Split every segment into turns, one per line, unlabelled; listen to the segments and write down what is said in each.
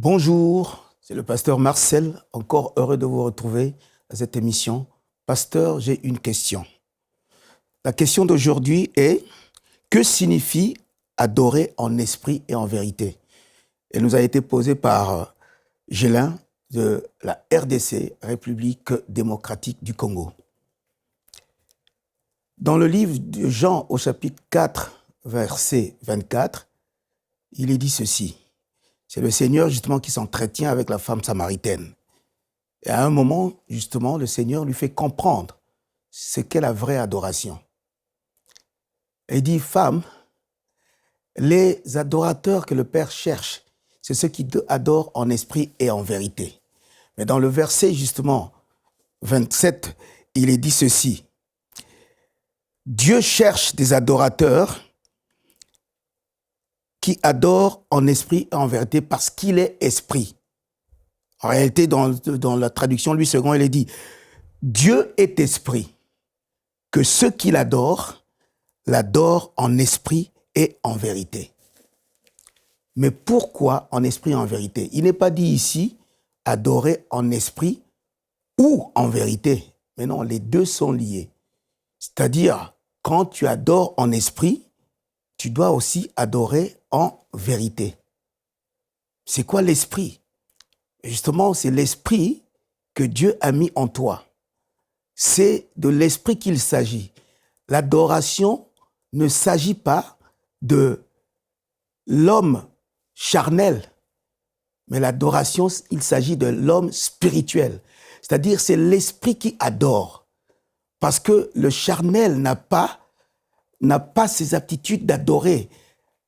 Bonjour, c'est le pasteur Marcel, encore heureux de vous retrouver à cette émission. Pasteur, j'ai une question. La question d'aujourd'hui est: que signifie adorer en esprit et en vérité? Elle nous a été posée par Gélin de la RDC, République démocratique du Congo. Dans le livre de Jean au chapitre 4, verset 24, il est dit ceci. C'est le Seigneur justement qui s'entretient avec la femme samaritaine. Et à un moment, justement, le Seigneur lui fait comprendre ce qu'est la vraie adoration. Et il dit: femme, les adorateurs que le Père cherche, c'est ceux qui adorent en esprit et en vérité. Mais dans le verset justement 27, il est dit ceci. Dieu cherche des adorateurs qui adore en esprit et en vérité parce qu'il est esprit. En réalité, dans la traduction, Louis II, il est dit « Dieu est esprit, que ceux qui l'adorent en esprit et en vérité. » Mais pourquoi en esprit et en vérité? Il n'est pas dit ici « adorer en esprit ou en vérité ». Mais non, les deux sont liés. C'est-à-dire, quand tu adores en esprit, tu dois aussi adorer en vérité. C'est quoi l'esprit? Justement, c'est l'esprit que Dieu a mis en toi. C'est de l'esprit qu'il s'agit. L'adoration ne s'agit pas de l'homme charnel, mais l'adoration, il s'agit de l'homme spirituel. C'est-à-dire, c'est l'esprit qui adore. Parce que le charnel n'a pas ces aptitudes d'adorer.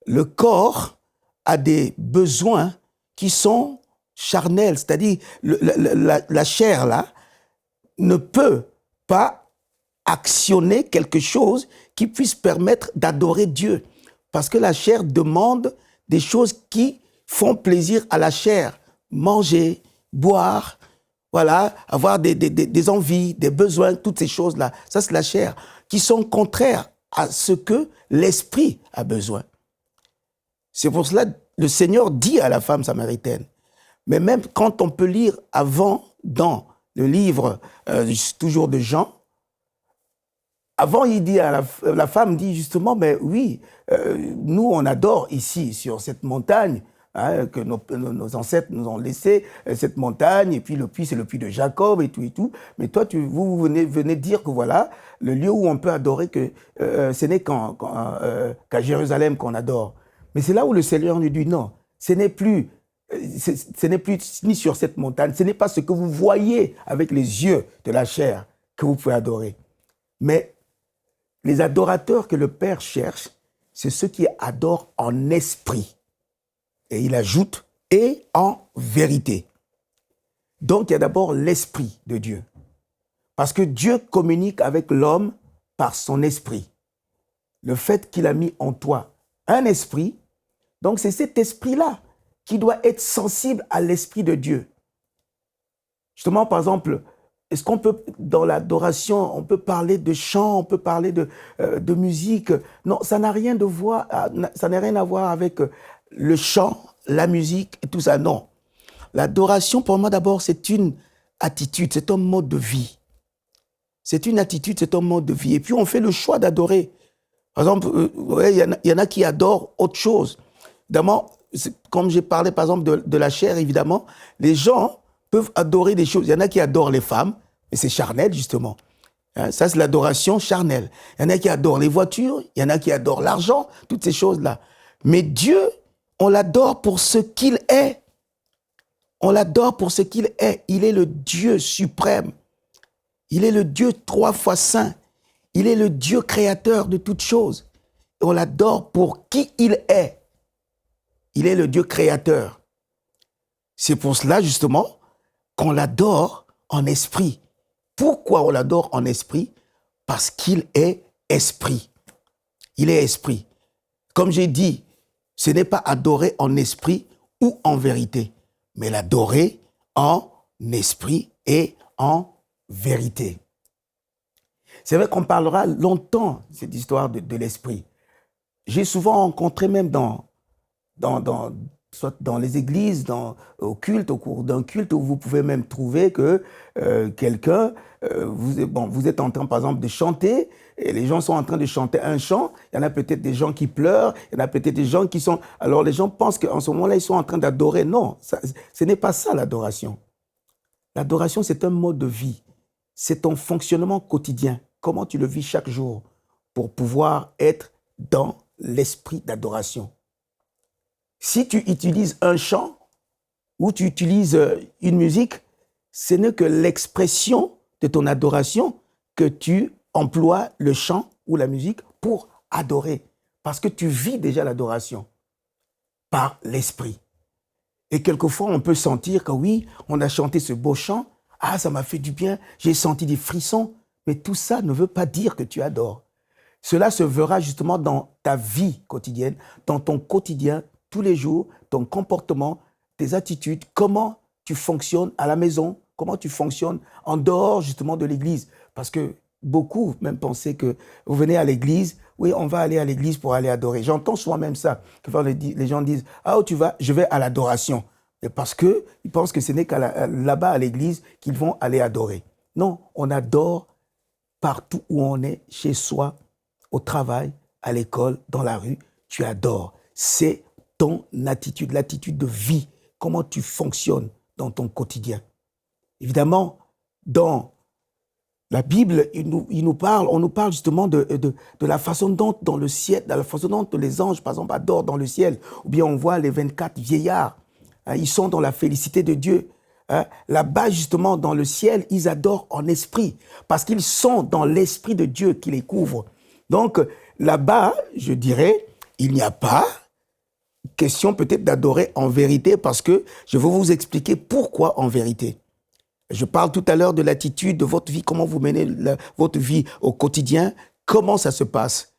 Le corps a des besoins qui sont charnels, c'est-à-dire la chair là ne peut pas actionner quelque chose qui puisse permettre d'adorer Dieu. Parce que la chair demande des choses qui font plaisir à la chair. Manger, boire, voilà, avoir des envies, des besoins, toutes ces choses-là. Ça, c'est la chair, qui sont contraires à ce que l'esprit a besoin. C'est pour cela que le Seigneur dit à la femme samaritaine, mais même quand on peut lire avant, dans le livre toujours de Jean, avant il dit à la femme dit justement, mais oui, nous on adore ici sur cette montagne, hein, que nos ancêtres nous ont laissé, cette montagne, et puis le puits c'est le puits de Jacob et tout, mais toi vous venez dire que voilà, le lieu où on peut adorer, que ce n'est qu'à Jérusalem qu'on adore. Mais c'est là où le Seigneur nous dit non, ce n'est plus ni sur cette montagne, ce n'est pas ce que vous voyez avec les yeux de la chair que vous pouvez adorer. Mais les adorateurs que le Père cherche, c'est ceux qui adorent en esprit. Et il ajoute, et en vérité. Donc il y a d'abord l'esprit de Dieu. Parce que Dieu communique avec l'homme par son esprit. Le fait qu'il a mis en toi un esprit, donc c'est cet esprit-là qui doit être sensible à l'esprit de Dieu. Justement, par exemple, est-ce qu'on peut, dans l'adoration, on peut parler de chant, on peut parler de musique? Non, ça n'a rien à voir avec le chant, la musique et tout ça, non. L'adoration, pour moi, d'abord, c'est une attitude, c'est un mode de vie. C'est une attitude, c'est un mode de vie. Et puis, on fait le choix d'adorer. Par exemple, il y en a qui adorent autre chose. Évidemment, comme j'ai parlé par exemple de la chair, évidemment, les gens peuvent adorer des choses. Il y en a qui adorent les femmes, et c'est charnel justement. Ça, c'est l'adoration charnelle. Il y en a qui adorent les voitures, il y en a qui adorent l'argent, toutes ces choses-là. Mais Dieu, on l'adore pour ce qu'il est. On l'adore pour ce qu'il est. Il est le Dieu suprême. Il est le Dieu 3 fois saint. Il est le Dieu créateur de toutes choses. Et on l'adore pour qui il est. Il est le Dieu créateur. C'est pour cela, justement, qu'on l'adore en esprit. Pourquoi on l'adore en esprit? Parce qu'il est esprit. Il est esprit. Comme j'ai dit, ce n'est pas adorer en esprit ou en vérité, mais l'adorer en esprit et en vérité. C'est vrai qu'on parlera longtemps de cette histoire de l'esprit. J'ai souvent rencontré même dans soit dans les églises, au culte, au cours d'un culte, où vous pouvez même trouver que quelqu'un, vous êtes en train, par exemple, de chanter, et les gens sont en train de chanter un chant. Il y en a peut-être des gens qui pleurent, il y en a peut-être des gens qui sont... Alors les gens pensent qu'en ce moment-là, ils sont en train d'adorer. Non, ce n'est pas ça l'adoration. L'adoration, c'est un mode de vie. C'est ton fonctionnement quotidien. Comment tu le vis chaque jour pour pouvoir être dans l'esprit d'adoration. Si tu utilises un chant ou tu utilises une musique, ce n'est que l'expression de ton adoration que tu emploies le chant ou la musique pour adorer. Parce que tu vis déjà l'adoration par l'esprit. Et quelquefois, on peut sentir que oui, on a chanté ce beau chant, ah, ça m'a fait du bien, j'ai senti des frissons, mais tout ça ne veut pas dire que tu adores. Cela se verra justement dans ta vie quotidienne, dans ton quotidien, tous les jours, ton comportement, tes attitudes, comment tu fonctionnes à la maison, comment tu fonctionnes en dehors justement de l'église. Parce que beaucoup même pensaient que vous venez à l'église, oui, on va aller à l'église pour aller adorer. J'entends souvent même ça. Les gens disent, ah, où tu vas? Je vais à l'adoration. Et parce qu'ils pensent que ce n'est qu'à là-bas à l'église qu'ils vont aller adorer. Non, on adore partout où on est, chez soi, au travail, à l'école, dans la rue, tu adores. C'est ton attitude, l'attitude de vie, comment tu fonctionnes dans ton quotidien. Évidemment, dans la Bible, on nous parle justement de la façon dont dans le ciel, de la façon dont les anges, par exemple, adorent dans le ciel. Ou bien on voit les 24 vieillards, hein, ils sont dans la félicité de Dieu. Hein. Là-bas, justement, dans le ciel, ils adorent en esprit, parce qu'ils sont dans l'esprit de Dieu qui les couvre. Donc, là-bas, je dirais, il n'y a pas question peut-être d'adorer en vérité, parce que je vais vous expliquer pourquoi en vérité. Je parle tout à l'heure de l'attitude de votre vie, comment vous menez votre vie au quotidien, comment ça se passe.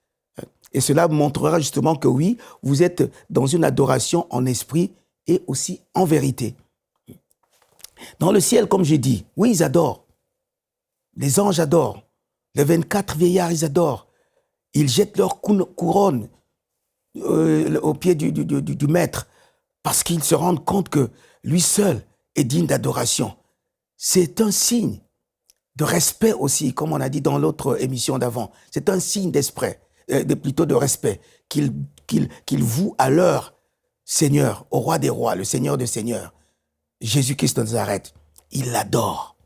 Et cela montrera justement que oui, vous êtes dans une adoration en esprit et aussi en vérité. Dans le ciel, comme j'ai dit, oui, ils adorent. Les anges adorent. Les 24 vieillards, ils adorent. Ils jettent leur couronne au pied du maître parce qu'ils se rendent compte que lui seul est digne d'adoration. C'est un signe de respect aussi, comme on a dit dans l'autre émission d'avant. C'est un signe plutôt de respect qu'ils vouent à leur Seigneur, au roi des rois, le Seigneur des seigneurs, Jésus-Christ de Nazareth. Ils l'adorent.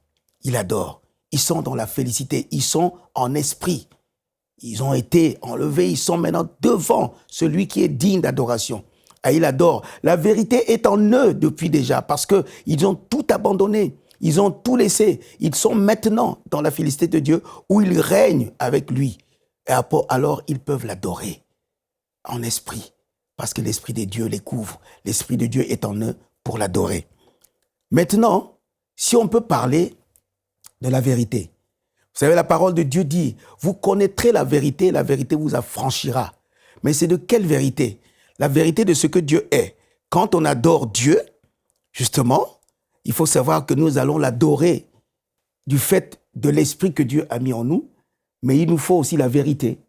Ils l'adorent. Ils sont dans la félicité. Ils sont en esprit. Ils ont été enlevés, ils sont maintenant devant celui qui est digne d'adoration. Et ils adorent. La vérité est en eux depuis déjà, parce qu'ils ont tout abandonné, ils ont tout laissé. Ils sont maintenant dans la félicité de Dieu, où ils règnent avec lui. Et alors, ils peuvent l'adorer en esprit, parce que l'esprit de Dieu les couvre. L'esprit de Dieu est en eux pour l'adorer. Maintenant, si on peut parler de la vérité, vous savez, la parole de Dieu dit, vous connaîtrez la vérité vous affranchira. Mais c'est de quelle vérité? La vérité de ce que Dieu est. Quand on adore Dieu, justement, il faut savoir que nous allons l'adorer du fait de l'esprit que Dieu a mis en nous, mais il nous faut aussi la vérité.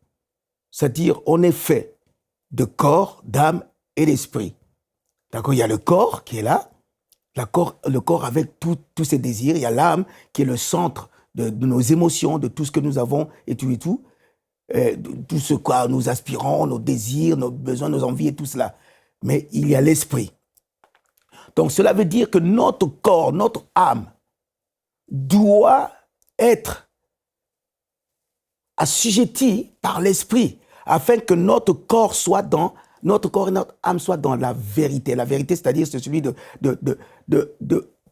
C'est-à-dire, on est fait de corps, d'âme et d'esprit. D'accord, il y a le corps qui est là, le corps avec tous ses désirs, il y a l'âme qui est le centre de nos émotions, de tout ce que nous avons et tout, tout ce quoi nous aspirons, nos désirs, nos besoins, nos envies et tout cela. Mais il y a l'esprit. Donc cela veut dire que notre corps, notre âme doit être assujetti par l'esprit afin que notre corps et notre âme soient dans la vérité. La vérité, c'est-à-dire, c'est celui de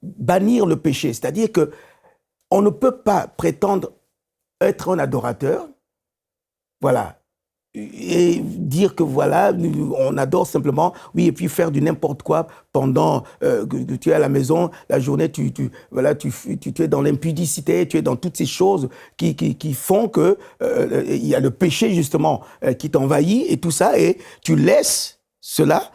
bannir le péché. C'est-à-dire que on ne peut pas prétendre être un adorateur, voilà, et dire que voilà, on adore simplement, oui, et puis faire du n'importe quoi pendant que tu es à la maison, la journée, tu es dans l'impudicité, tu es dans toutes ces choses qui font que il y a le péché justement qui t'envahit et tout ça, et tu laisses cela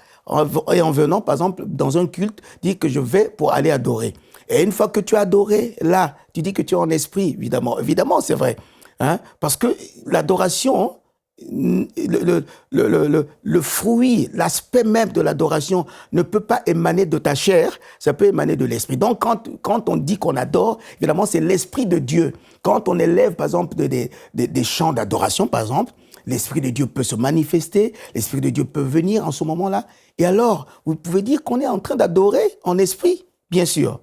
et en venant, par exemple, dans un culte, dire que je vais pour aller adorer. Et une fois que tu as adoré, là, tu dis que tu es en esprit, évidemment. Évidemment, c'est vrai. Hein? Parce que l'adoration, le fruit, l'aspect même de l'adoration ne peut pas émaner de ta chair, ça peut émaner de l'esprit. Donc, quand on dit qu'on adore, évidemment, c'est l'esprit de Dieu. Quand on élève, par exemple, des chants d'adoration, par exemple, l'esprit de Dieu peut se manifester, l'esprit de Dieu peut venir en ce moment-là. Et alors, vous pouvez dire qu'on est en train d'adorer en esprit, bien sûr.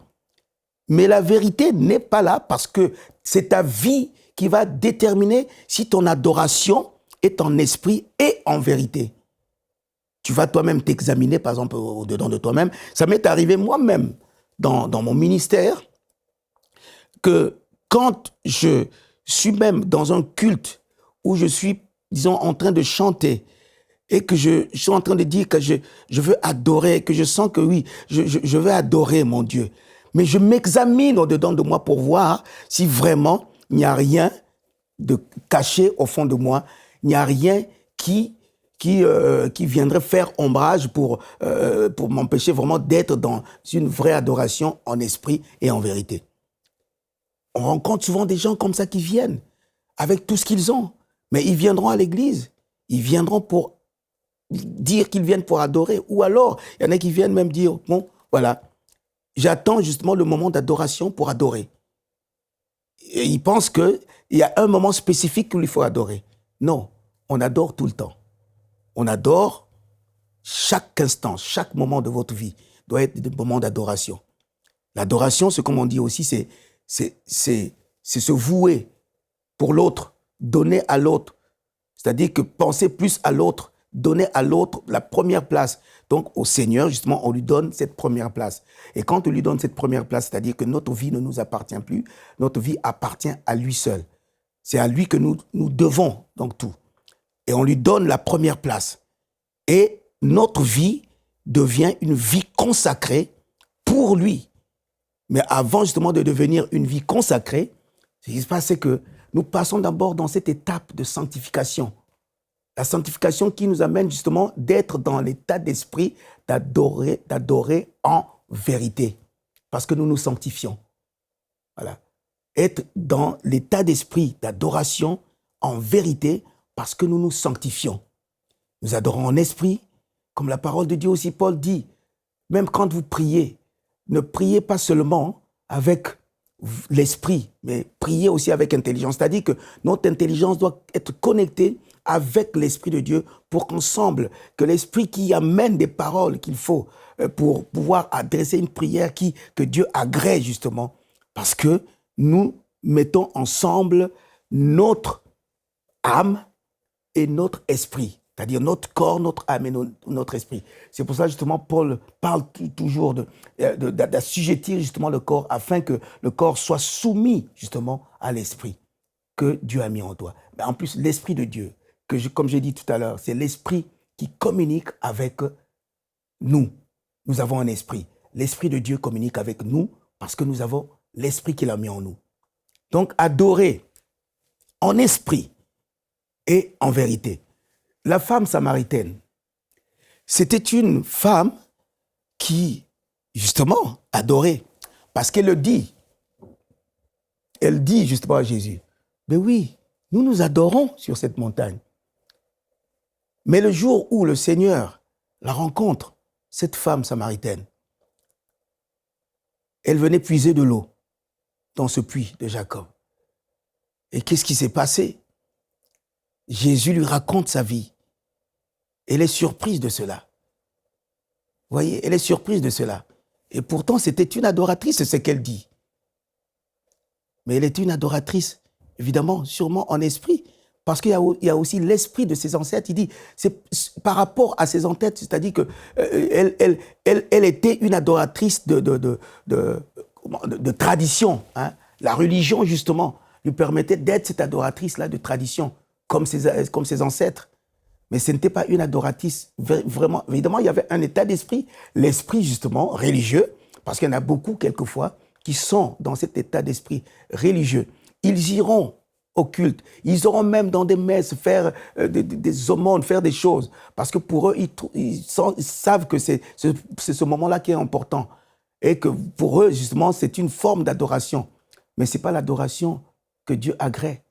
Mais la vérité n'est pas là parce que c'est ta vie qui va déterminer si ton adoration est en esprit et en vérité. Tu vas toi-même t'examiner, par exemple, au-dedans de toi-même. Ça m'est arrivé moi-même dans mon ministère que quand je suis même dans un culte où je suis, disons, en train de chanter et que je suis en train de dire que je veux adorer, que je sens que oui, je veux adorer mon Dieu. Mais je m'examine au-dedans de moi pour voir si vraiment il n'y a rien de caché au fond de moi. Il n'y a rien qui viendrait faire ombrage pour m'empêcher vraiment d'être dans une vraie adoration en esprit et en vérité. On rencontre souvent des gens comme ça qui viennent avec tout ce qu'ils ont, mais ils viendront à l'église, ils viendront pour dire qu'ils viennent pour adorer, ou alors il y en a qui viennent même dire, bon, voilà, j'attends justement le moment d'adoration pour adorer. Et ils pensent qu'il y a un moment spécifique qu'il faut adorer. Non, on adore tout le temps. On adore chaque instant, chaque moment de votre vie doit être des moments d'adoration. L'adoration, c'est comme on dit aussi, c'est se vouer pour l'autre, donner à l'autre. C'est-à-dire que penser plus à l'autre, donner à l'autre la première place. Donc au Seigneur, justement, on lui donne cette première place. Et quand on lui donne cette première place, c'est-à-dire que notre vie ne nous appartient plus, notre vie appartient à lui seul. C'est à lui que nous devons donc tout. Et on lui donne la première place. Et notre vie devient une vie consacrée pour lui. Mais avant justement de devenir une vie consacrée, ce qui se passe, c'est que nous passons d'abord dans cette étape de sanctification. La sanctification qui nous amène justement d'être dans l'état d'esprit d'adorer en vérité. Parce que nous nous sanctifions. Voilà. Être dans l'état d'esprit d'adoration en vérité parce que nous nous sanctifions. Nous adorons en esprit, comme la parole de Dieu aussi, Paul dit, même quand vous priez, ne priez pas seulement avec l'esprit, mais priez aussi avec intelligence. C'est-à-dire que notre intelligence doit être connectée avec l'Esprit de Dieu pour qu'ensemble, que l'Esprit qui amène des paroles qu'il faut pour pouvoir adresser une prière que Dieu agrée justement, parce que nous mettons ensemble notre âme et notre esprit, c'est-à-dire notre corps, notre âme et notre esprit. C'est pour ça justement Paul parle toujours d'assujettir justement le corps afin que le corps soit soumis justement à l'esprit que Dieu a mis en toi. Mais en plus, l'esprit de Dieu, comme j'ai dit tout à l'heure, c'est l'esprit qui communique avec nous. Nous avons un esprit. L'esprit de Dieu communique avec nous parce que nous avons l'esprit qu'il a mis en nous. Donc, adorer en esprit et en vérité. La femme samaritaine, c'était une femme qui, justement, adorait. Parce qu'elle le dit. Elle dit justement à Jésus, mais oui, nous adorons sur cette montagne. Mais le jour où le Seigneur la rencontre, cette femme samaritaine, elle venait puiser de l'eau dans ce puits de Jacob. Et qu'est-ce qui s'est passé? Jésus lui raconte sa vie. Elle est surprise de cela. Vous voyez, elle est surprise de cela. Et pourtant, c'était une adoratrice, c'est ce qu'elle dit. Mais elle était une adoratrice, évidemment, sûrement en esprit. Parce qu'il y a aussi l'esprit de ses ancêtres. Il dit, c'est par rapport à ses ancêtres, c'est-à-dire qu'elle était une adoratrice de tradition. Hein. La religion, justement, lui permettait d'être cette adoratrice-là de tradition, comme ses ancêtres. Mais ce n'était pas une adoratrice vraiment. Évidemment, il y avait un état d'esprit, l'esprit, justement, religieux, parce qu'il y en a beaucoup, quelquefois, qui sont dans cet état d'esprit religieux. Ils iront au culte. Ils auront même dans des messes faire des aumônes, faire des choses. Parce que pour eux, ils savent que c'est ce moment-là qui est important. Et que pour eux, justement, c'est une forme d'adoration. Mais ce n'est pas l'adoration que Dieu agrée.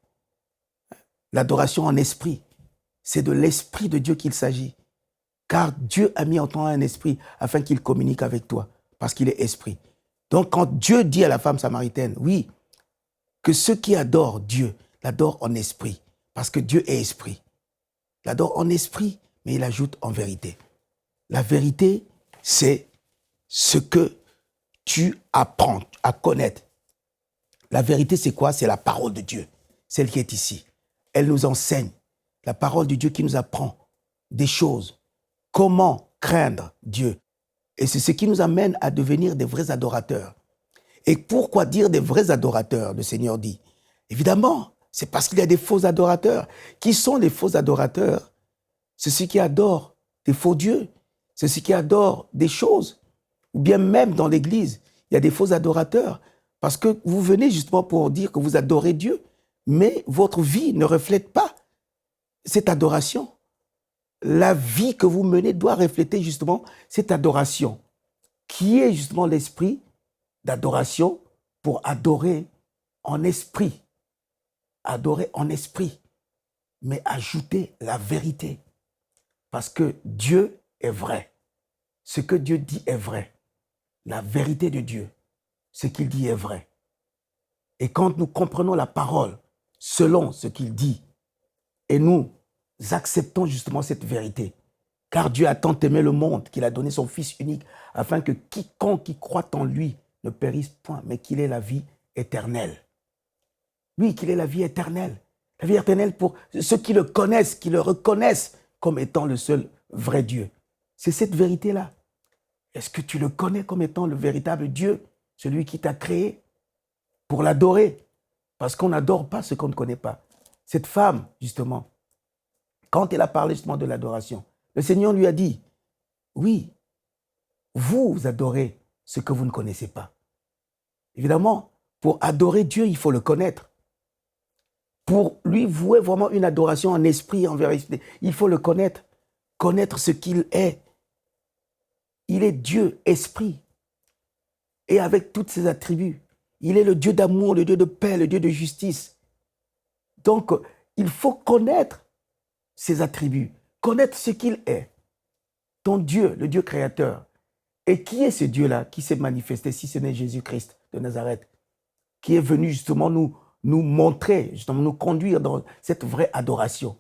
L'adoration en esprit. c'est de l'Esprit de Dieu qu'il s'agit. Car Dieu a mis en toi un esprit afin qu'il communique avec toi, parce qu'il est esprit. Donc quand Dieu dit à la femme samaritaine, oui, que ceux qui adorent Dieu l'adorent en esprit, parce que Dieu est esprit. Il adore en esprit, mais il ajoute en vérité. La vérité, c'est ce que tu apprends à connaître. La vérité, c'est quoi? C'est la parole de Dieu, celle qui est ici. Elle nous enseigne, la parole de Dieu qui nous apprend des choses. Comment craindre Dieu? Et c'est ce qui nous amène à devenir des vrais adorateurs. Et pourquoi dire des vrais adorateurs, le Seigneur dit? Évidemment, c'est parce qu'il y a des faux adorateurs. Qui sont les faux adorateurs? C'est ceux qui adorent des faux dieux. C'est ceux qui adorent des choses. Ou bien même dans l'église, il y a des faux adorateurs. Parce que vous venez justement pour dire que vous adorez Dieu, mais votre vie ne reflète pas cette adoration. La vie que vous menez doit refléter justement cette adoration, qui est justement l'esprit d'adoration pour adorer en esprit. Adorer en esprit, mais ajouter la vérité. Parce que Dieu est vrai. Ce que Dieu dit est vrai. La vérité de Dieu, ce qu'il dit est vrai. Et quand nous comprenons la parole selon ce qu'il dit, et nous acceptons justement cette vérité, car Dieu a tant aimé le monde qu'il a donné son Fils unique, afin que quiconque qui croit en lui ne périsse point, mais qu'il ait la vie éternelle. Oui, qu'il ait la vie éternelle. La vie éternelle pour ceux qui le connaissent, qui le reconnaissent comme étant le seul vrai Dieu. C'est cette vérité-là. Est-ce que tu le connais comme étant le véritable Dieu, celui qui t'a créé pour l'adorer? Parce qu'on n'adore pas ce qu'on ne connaît pas. Cette femme, justement, quand elle a parlé justement de l'adoration, le Seigneur lui a dit, oui, vous adorez ce que vous ne connaissez pas. Évidemment, pour adorer Dieu, il faut le connaître. Pour lui vouer vraiment une adoration en esprit, en vérité, il faut le connaître. Connaître ce qu'il est. Il est Dieu, esprit. Et avec tous ses attributs. Il est le Dieu d'amour, le Dieu de paix, le Dieu de justice. Donc, il faut connaître ses attributs. Connaître ce qu'il est. Ton Dieu, le Dieu créateur. Et qui est ce Dieu-là qui s'est manifesté, si ce n'est Jésus-Christ de Nazareth, qui est venu justement nous montrer, justement nous conduire dans cette vraie adoration.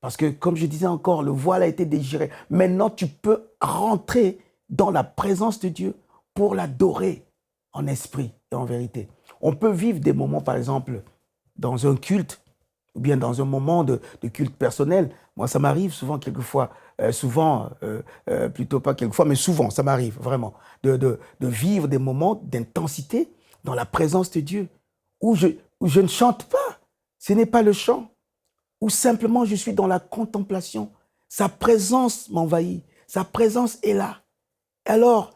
Parce que, comme je disais encore, le voile a été déchiré. Maintenant, tu peux rentrer dans la présence de Dieu pour l'adorer en esprit et en vérité. On peut vivre des moments, par exemple, dans un culte, ou bien dans un moment de culte personnel. Moi, ça m'arrive souvent, quelquefois, plutôt pas quelquefois, mais souvent, ça m'arrive vraiment, de vivre des moments d'intensité dans la présence de Dieu, où je ne chante pas, ce n'est pas le chant, où simplement je suis dans la contemplation. Sa présence m'envahit, sa présence est là. Alors,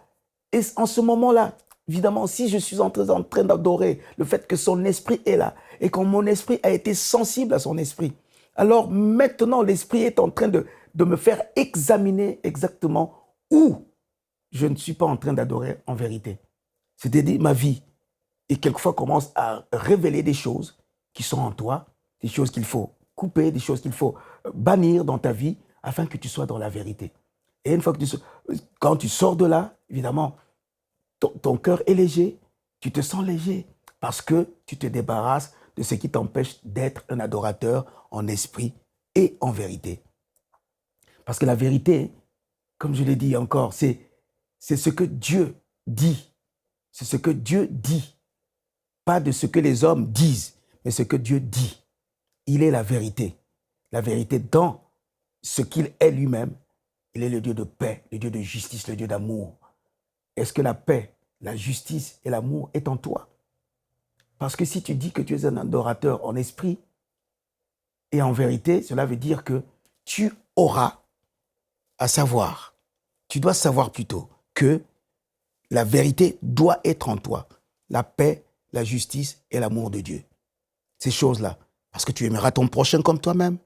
et en ce moment-là, évidemment, si je suis en train d'adorer le fait que son esprit est là, et que mon esprit a été sensible à son esprit, alors maintenant l'esprit est en train de me faire examiner exactement où je ne suis pas en train d'adorer en vérité. C'est-à-dire ma vie. Et quelquefois commence à révéler des choses qui sont en toi, des choses qu'il faut couper, des choses qu'il faut bannir dans ta vie afin que tu sois dans la vérité. Et une fois que quand tu sors de là, évidemment, ton cœur est léger, tu te sens léger parce que tu te débarrasses de ce qui t'empêche d'être un adorateur en esprit et en vérité. Parce que la vérité, comme je l'ai dit encore, c'est ce que Dieu dit. C'est ce que Dieu dit. Pas de ce que les hommes disent, mais ce que Dieu dit. Il est la vérité. La vérité dans ce qu'il est lui-même. Il est le Dieu de paix, le Dieu de justice, le Dieu d'amour. Est-ce que la paix, la justice et l'amour est en toi? Parce que si tu dis que tu es un adorateur en esprit et en vérité, cela veut dire que tu auras à savoir, tu dois savoir plutôt que la vérité doit être en toi. La paix, la justice et l'amour de Dieu. Ces choses-là. Parce que tu aimeras ton prochain comme toi-même.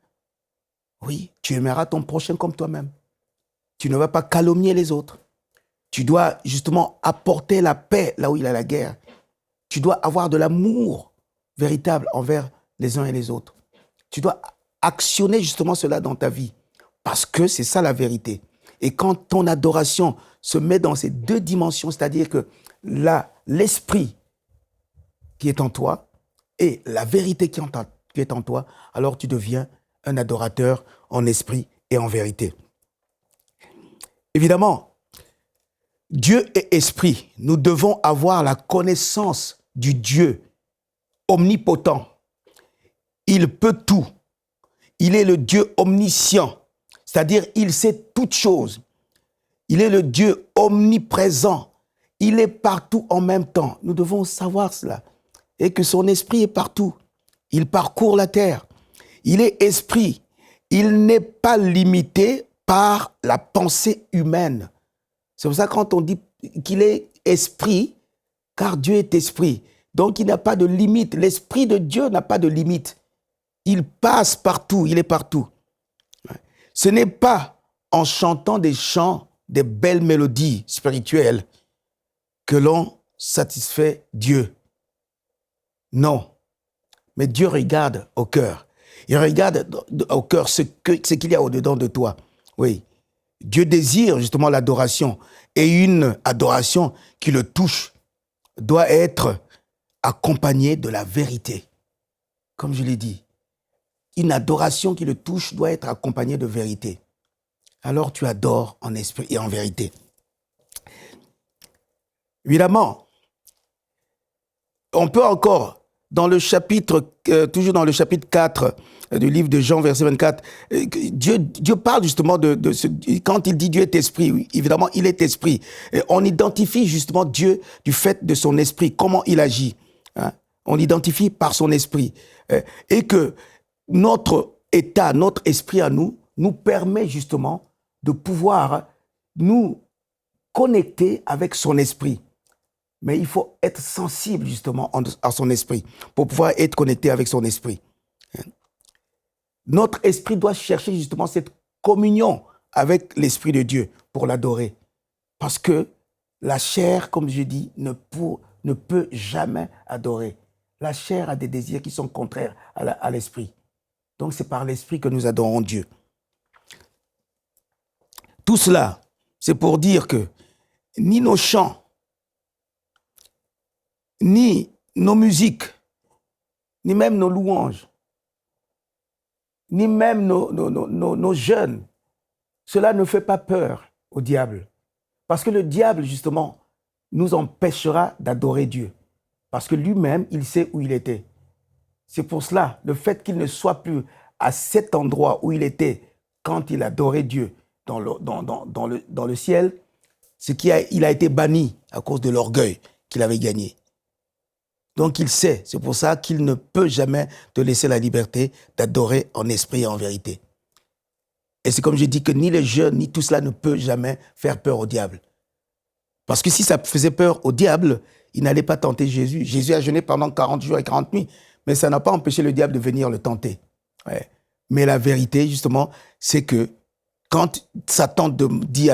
Oui, tu aimeras ton prochain comme toi-même. Tu ne vas pas calomnier les autres. Tu dois justement apporter la paix là où il y a la guerre. Tu dois avoir de l'amour véritable envers les uns et les autres. Tu dois actionner justement cela dans ta vie. Parce que c'est ça la vérité. Et quand ton adoration se met dans ces deux dimensions, c'est-à-dire que l'esprit qui est en toi et la vérité qui est en toi, alors tu deviens un adorateur en esprit et en vérité. Évidemment, Dieu est esprit. Nous devons avoir la connaissance du Dieu omnipotent. Il peut tout. Il est le Dieu omniscient, c'est-à-dire il sait toutes choses. Il est le Dieu omniprésent. Il est partout en même temps. Nous devons savoir cela. Et que son esprit est partout. Il parcourt la terre. Il est esprit. Il n'est pas limité par la pensée humaine. C'est pour ça que quand on dit qu'il est esprit, car Dieu est esprit. Donc il n'a pas de limite. L'esprit de Dieu n'a pas de limite. Il passe partout, il est partout. Ce n'est pas en chantant des chants, des belles mélodies spirituelles que l'on satisfait Dieu. Non. Mais Dieu regarde au cœur. Il regarde au cœur ce qu'il y a au-dedans de toi. Oui. Dieu désire justement l'adoration. Et une adoration qui le touche doit être accompagnée de la vérité. Comme je l'ai dit, une adoration qui le touche doit être accompagnée de vérité. Alors tu adores en esprit et en vérité. Évidemment, on peut encore, dans le chapitre, toujours dans le chapitre 4 du livre de Jean, verset 24, Dieu parle justement de ce, quand il dit Dieu est esprit, oui, évidemment, il est esprit. Et on identifie justement Dieu du fait de son esprit, comment il agit. Hein? On l'identifie par son esprit. Et que notre état, notre esprit à nous permet justement de pouvoir nous connecter avec son esprit. Mais il faut être sensible justement à son esprit pour pouvoir être connecté avec son esprit. Notre esprit doit chercher justement cette communion avec l'esprit de Dieu pour l'adorer. Parce que la chair, comme je dis, ne peut jamais adorer. La chair a des désirs qui sont contraires à l'esprit. Donc c'est par l'esprit que nous adorons Dieu. Tout cela, c'est pour dire que ni nos chants, ni nos musiques, ni même nos louanges, ni même nos jeûnes, cela ne fait pas peur au diable. Parce que le diable, justement, nous empêchera d'adorer Dieu. Parce que lui-même, il sait où il était. C'est pour cela, le fait qu'il ne soit plus à cet endroit où il était quand il adorait Dieu dans le ciel, il a été banni à cause de l'orgueil qu'il avait gagné. Donc il sait, c'est pour ça qu'il ne peut jamais te laisser la liberté d'adorer en esprit et en vérité. Et c'est comme je dis que ni les jeûnes, ni tout cela ne peut jamais faire peur au diable. Parce que si ça faisait peur au diable, il n'allait pas tenter Jésus. Jésus a jeûné pendant 40 jours et 40 nuits, mais ça n'a pas empêché le diable de venir le tenter. Ouais. Mais la vérité, justement, c'est que quand Satan dit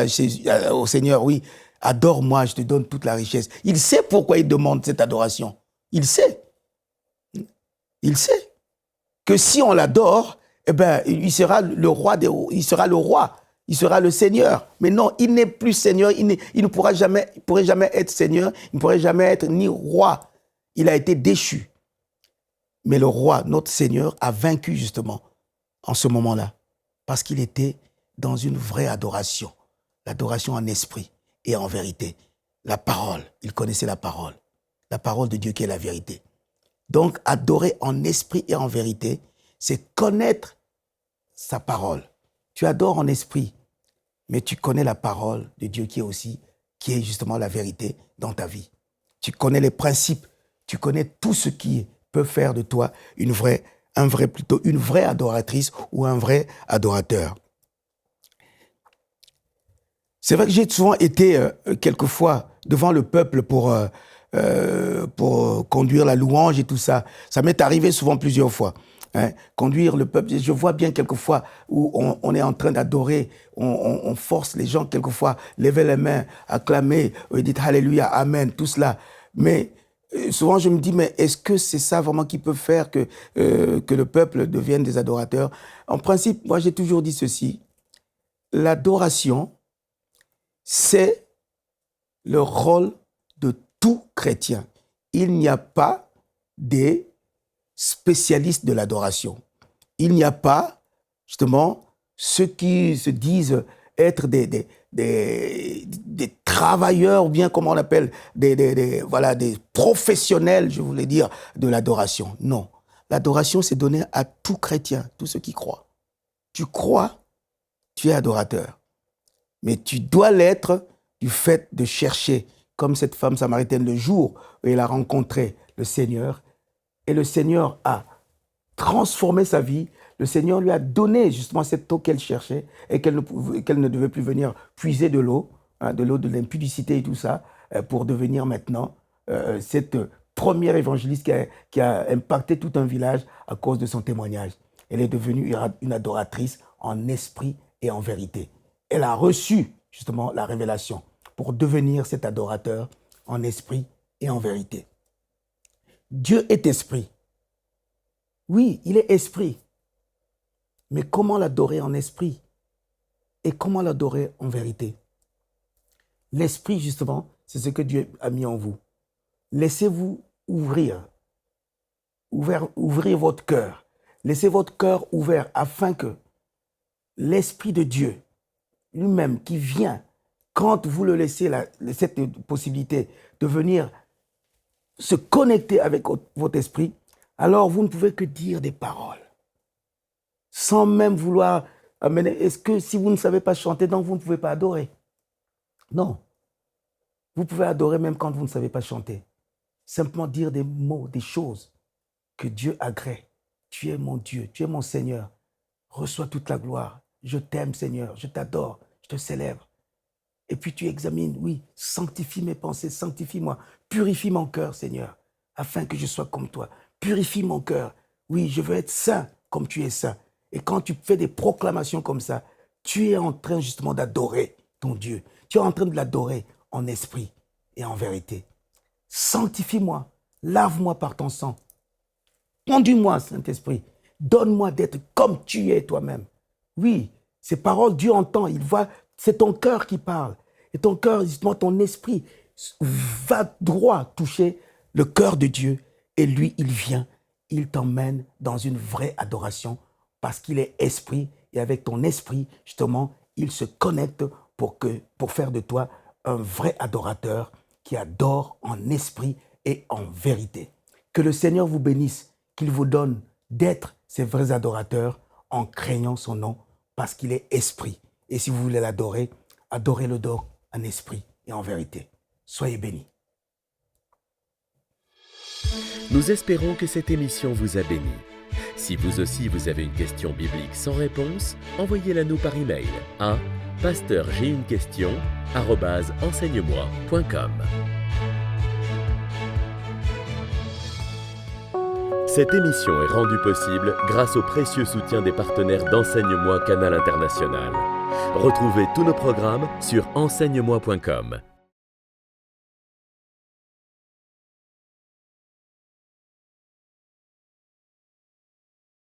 au Seigneur, oui, adore-moi, je te donne toute la richesse. Il sait pourquoi il demande cette adoration. Il sait. Il sait que si on l'adore, eh ben, il sera le roi, il sera le Seigneur. Mais non, il n'est plus Seigneur, il ne pourrait jamais être Seigneur, il ne pourrait jamais être ni roi. Il a été déchu. Mais le roi, notre Seigneur, a vaincu justement en ce moment-là, parce qu'il était dans une vraie adoration, l'adoration en esprit et en vérité. La parole, il connaissait la parole de Dieu qui est la vérité. Donc, adorer en esprit et en vérité, c'est connaître sa parole. Tu adores en esprit, mais tu connais la parole de Dieu qui est justement la vérité dans ta vie. Tu connais les principes, tu connais tout ce qui peut faire de toi une vraie adoratrice ou un vrai adorateur. C'est vrai que j'ai souvent été quelquefois devant le peuple pour conduire la louange et tout ça. Ça m'est arrivé souvent plusieurs fois. Hein, conduire le peuple. Je vois bien quelquefois où on est en train d'adorer, on force les gens quelquefois, lever les mains, acclamer, dire Alléluia, Amen, tout cela. Mais souvent je me dis, mais est-ce que c'est ça vraiment qui peut faire que le peuple devienne des adorateurs? En principe, moi j'ai toujours dit ceci, l'adoration, c'est le rôle de tout chrétien. Il n'y a pas des spécialistes de l'adoration. Il n'y a pas, justement, ceux qui se disent être des travailleurs, ou bien comment on appelle, voilà, des professionnels, je voulais dire, de l'adoration. Non. L'adoration, c'est donné à tout chrétien, tous ceux qui croient. Tu crois, tu es adorateur. Mais tu dois l'être du fait de chercher, comme cette femme samaritaine le jour où elle a rencontré le Seigneur, et le Seigneur a transformé sa vie, le Seigneur lui a donné justement cette eau qu'elle cherchait et qu'elle ne devait plus venir puiser de l'eau, de l'eau de l'impudicité et tout ça, pour devenir maintenant cette première évangéliste qui a impacté tout un village à cause de son témoignage. Elle est devenue une adoratrice en esprit et en vérité. Elle a reçu justement la révélation pour devenir cet adorateur en esprit et en vérité. Dieu est esprit. Oui, il est esprit. Mais comment l'adorer en esprit? Et comment l'adorer en vérité? L'esprit, justement, c'est ce que Dieu a mis en vous. Laissez-vous ouvrir votre cœur. Laissez votre cœur ouvert afin que l'Esprit de Dieu lui-même qui vient, quand vous le laissez cette possibilité de venir se connecter avec votre esprit, alors vous ne pouvez que dire des paroles. Sans même vouloir amener... Est-ce que si vous ne savez pas chanter, donc vous ne pouvez pas adorer? Non. Vous pouvez adorer même quand vous ne savez pas chanter. Simplement dire des mots, des choses que Dieu agrée. Tu es mon Dieu, tu es mon Seigneur. Reçois toute la gloire. Je t'aime, Seigneur, je t'adore, je te célèbre. Et puis tu examines, oui, sanctifie mes pensées, sanctifie-moi, purifie mon cœur, Seigneur, afin que je sois comme toi. Purifie mon cœur. Oui, je veux être saint comme tu es saint. Et quand tu fais des proclamations comme ça, tu es en train justement d'adorer ton Dieu. Tu es en train de l'adorer en esprit et en vérité. Sanctifie-moi, lave-moi par ton sang. Conduis-moi, Saint-Esprit. Donne-moi d'être comme tu es toi-même. Oui, ces paroles, Dieu entend, il voit, c'est ton cœur qui parle. Et ton cœur, justement, ton esprit va droit toucher le cœur de Dieu. Et lui, il vient, il t'emmène dans une vraie adoration parce qu'il est esprit. Et avec ton esprit, justement, il se connecte pour faire de toi un vrai adorateur qui adore en esprit et en vérité. Que le Seigneur vous bénisse, qu'il vous donne d'être ces vrais adorateurs en craignant son nom parce qu'il est esprit. Et si vous voulez l'adorer, adorez-le donc en esprit et en vérité. Soyez bénis.
Nous espérons que cette émission vous a béni. Si vous aussi vous avez une question biblique sans réponse, envoyez-la nous par email à pasteurj'aiunequestion@enseigne-moi.com. Cette émission est rendue possible grâce au précieux soutien des partenaires d'Enseigne-moi Canal International. Retrouvez tous nos programmes sur enseigne-moi.com.